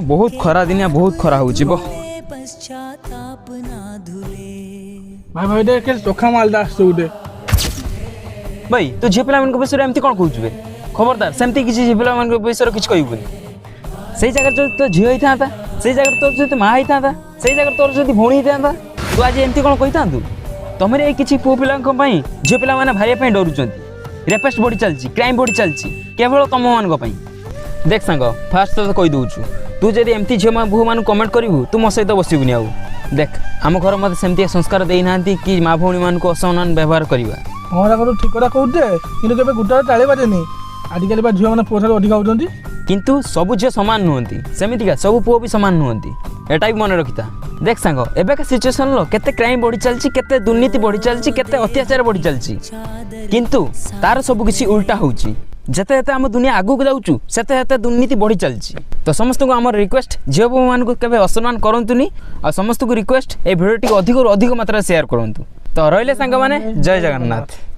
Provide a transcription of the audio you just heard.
बहुत खरा दिनिया बहुत खरा हो भाई भाई देख चोखा मालदा आसुदे भाई तो झील पिला विषय एमती कौन कहूँ बे खबरदार सेमती किसी झील पिला विषय किसी कहबूनी से जगह जो तो झील होता से जगह तोर जो माँ होता से जगह तोर जो भौणी होता तू आज एमती कौन कही था तुम ये किसी पुओ पिला झील पिला भाई डरुंच रेपेस्ट बढ़ी चलती क्राइम बढ़ी चलती केवल तुम मान देख सांग फास्ट तो कही दूचु तू जब एमती झील बोहू मान कमेंट करू तू मो सहित बसबुनि आउ देख आम घर मत सेमती संस्कार देना कि माँ भौणी मान को असम्मान व्यवहार करवा हाँ तो ठीक कथा कहते कि गोटे टाड़ी बाजे आजिकल झील मैंने पुओ ठार अधिक होती किंतु सबु झील सामान नुहति सेमितिका सबु पुओ भी सामान नुहति एटा भी मन रखिता देख सांग एबेका सिचुएशन लो केते क्राइम बढ़ी चलची केते दुर्नीति बढ़ी चलची केते अत्याचार बढ़ी चलची किंतु तार सबु किसी उल्टा होउची जते जते आम दुनिया आगु जाऊँ सेते सेते दुर्नीति बढ़ी चलची तो समस्त को आम रिक्वेस्ट झील पुओ मान को केबे असम्मान करंतुनी आ समस्त को रिक्वेस्ट ए भिडियो अधिक मात्रा शेयर करंतु तो रहिले सांग माने जय जगन्नाथ।